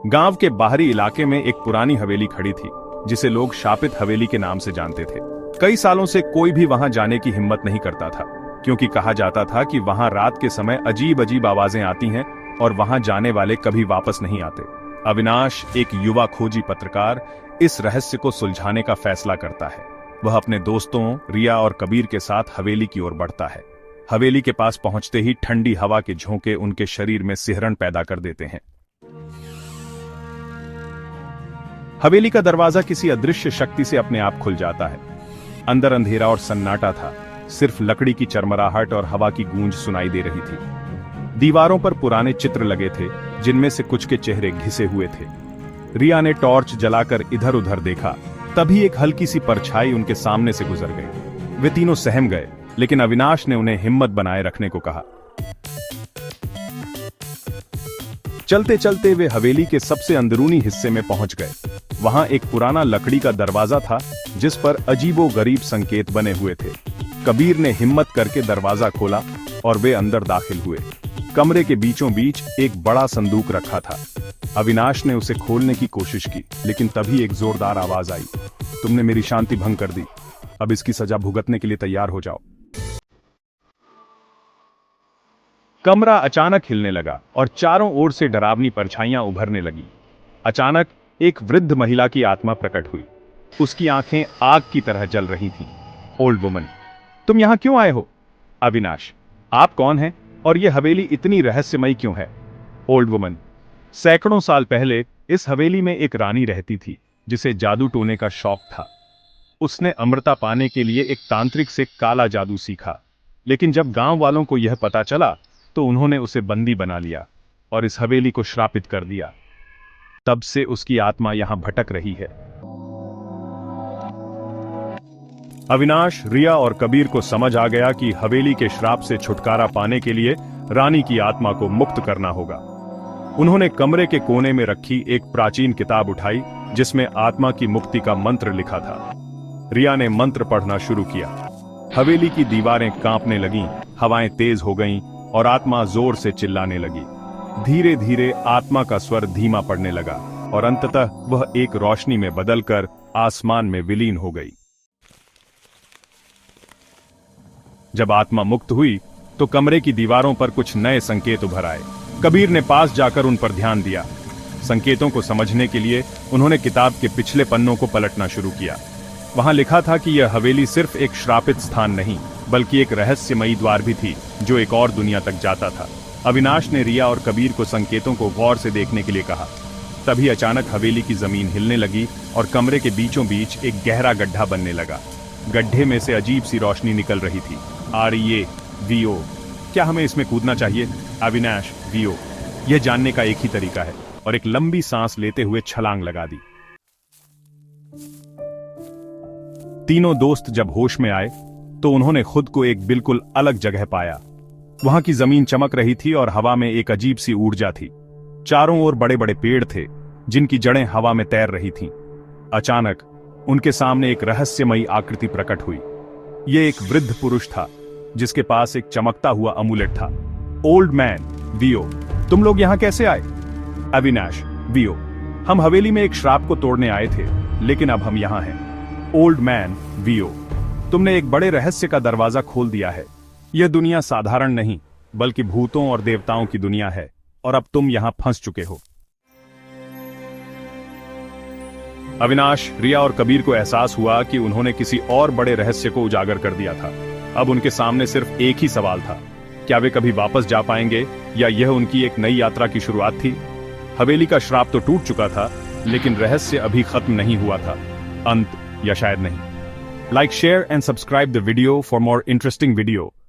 गांव के बाहरी इलाके में एक पुरानी हवेली खड़ी थी जिसे लोग शापित हवेली के नाम से जानते थे। कई सालों से कोई भी वहां जाने की हिम्मत नहीं करता था, क्योंकि कहा जाता था कि वहां रात के समय अजीब अजीब आवाजें आती हैं और वहां जाने वाले कभी वापस नहीं आते। अविनाश, एक युवा खोजी पत्रकार, इस रहस्य को सुलझाने का फैसला करता है। वह अपने दोस्तों रिया और कबीर के साथ हवेली की ओर बढ़ता है। हवेली के पास पहुंचते ही ठंडी हवा के झोंके उनके शरीर में सिहरन पैदा कर देते हैं। हवेली का दरवाजा किसी अदृश्य शक्ति से अपने आप खुल जाता है। अंदर अंधेरा और सन्नाटा था, सिर्फ लकड़ी की चरमराहट और हवा की गूंज सुनाई दे रही थी। दीवारों पर पुराने चित्र लगे थे, जिनमें से कुछ के चेहरे घिसे हुए थे। रिया ने टॉर्च जलाकर इधर उधर देखा, तभी एक हल्की सी परछाई उनके सामने से गुजर गई। वे तीनों सहम गए, लेकिन अविनाश ने उन्हें हिम्मत बनाए रखने को कहा। चलते चलते वे हवेली के सबसे अंदरूनी हिस्से में पहुंच गए। वहां एक पुराना लकड़ी का दरवाजा था, जिस पर अजीबो-गरीब संकेत बने हुए थे। कबीर ने हिम्मत करके दरवाजा खोला और वे अंदर दाखिल हुए। कमरे के बीचों बीच एक बड़ा संदूक रखा था। अविनाश ने उसे खोलने की कोशिश की, लेकिन तभी एक जोरदार आवाज आई, तुमने मेरी शांति भंग कर दी, अब इसकी सजा भुगतने के लिए तैयार हो जाओ। कमरा अचानक हिलने लगा और चारों ओर से डरावनी परछाइयां उभरने लगी। अचानक एक वृद्ध महिला की आत्मा प्रकट हुई। उसकी आंखें आग की तरह जल रही थीं। ओल्ड वुमन, तुम यहां क्यों आए हो? अविनाश, आप कौन हैं और यह हवेली इतनी रहस्यमयी क्यों है? ओल्ड वुमन, सैकड़ों साल पहले इस हवेली में एक रानी रहती थी, जिसे जादू टोने का शौक था। उसने अमृता पाने के लिए एक तांत्रिक से काला जादू सीखा, लेकिन जब गांव वालों को यह पता चला तो उन्होंने उसे बंदी बना लिया और इस हवेली को श्रापित कर दिया। तब से उसकी आत्मा यहां भटक रही है। अविनाश, रिया और कबीर को समझ आ गया कि हवेली के श्राप से छुटकारा पाने के लिए रानी की आत्मा को मुक्त करना होगा। उन्होंने कमरे के कोने में रखी एक प्राचीन किताब उठाई, जिसमें आत्मा की मुक्ति का मंत्र लिखा था। रिया ने मंत्र पढ़ना शुरू किया। हवेली की दीवारें कांपने लगीं, हवाएं तेज हो गईं और आत्मा जोर से चिल्लाने लगी। धीरे धीरे आत्मा का स्वर धीमा पड़ने लगा और अंततः वह एक रोशनी में बदलकर आसमान में विलीन हो गई। जब आत्मा मुक्त हुई तो कमरे की दीवारों पर कुछ नए संकेत उभर आए। कबीर ने पास जाकर उन पर ध्यान दिया। संकेतों को समझने के लिए उन्होंने किताब के पिछले पन्नों को पलटना शुरू किया। वहां लिखा था कि यह हवेली सिर्फ एक श्रापित स्थान नहीं, बल्कि एक रहस्यमयी द्वार भी थी, जो एक और दुनिया तक जाता था। अविनाश ने रिया और कबीर को संकेतों को गौर से देखने के लिए कहा। तभी अचानक हवेली की जमीन हिलने लगी और कमरे के बीचों बीच एक गहरा गड्ढा बनने लगा। गड्ढे में से अजीब सी रोशनी निकल रही थी। REA, क्या हमें इसमें कूदना चाहिए? अविनाश, VO, यह जानने का एक ही तरीका है, और एक लंबी सांस लेते हुए छलांग लगा दी। तीनों दोस्त जब होश में आए तो उन्होंने खुद को एक बिल्कुल अलग जगह पाया। वहां की जमीन चमक रही थी और हवा में एक अजीब सी ऊर्जा थी। चारों ओर बड़े बड़े पेड़ थे, जिनकी जड़ें हवा में तैर रही थीं। अचानक उनके सामने एक रहस्यमयी आकृति प्रकट हुई। यह एक वृद्ध पुरुष था, जिसके पास एक चमकता हुआ अमूलेट था। ओल्ड मैन, VO, तुम लोग यहां कैसे आए? अविनाश, VO, हम हवेली में एक श्राप को तोड़ने आए थे, लेकिन अब हम यहां हैं। ओल्ड मैन, VO, तुमने एक बड़े रहस्य का दरवाजा खोल दिया है। यह दुनिया साधारण नहीं, बल्कि भूतों और देवताओं की दुनिया है, और अब तुम यहां फंस चुके हो। अविनाश, रिया और कबीर को एहसास हुआ कि उन्होंने किसी और बड़े रहस्य को उजागर कर दिया था। अब उनके सामने सिर्फ एक ही सवाल था, क्या वे कभी वापस जा पाएंगे, या यह उनकी एक नई यात्रा की शुरुआत थी? हवेली का श्राप तो टूट चुका था, लेकिन रहस्य अभी खत्म नहीं हुआ था। अंत, या शायद नहीं। Like, share and subscribe the video for more interesting video.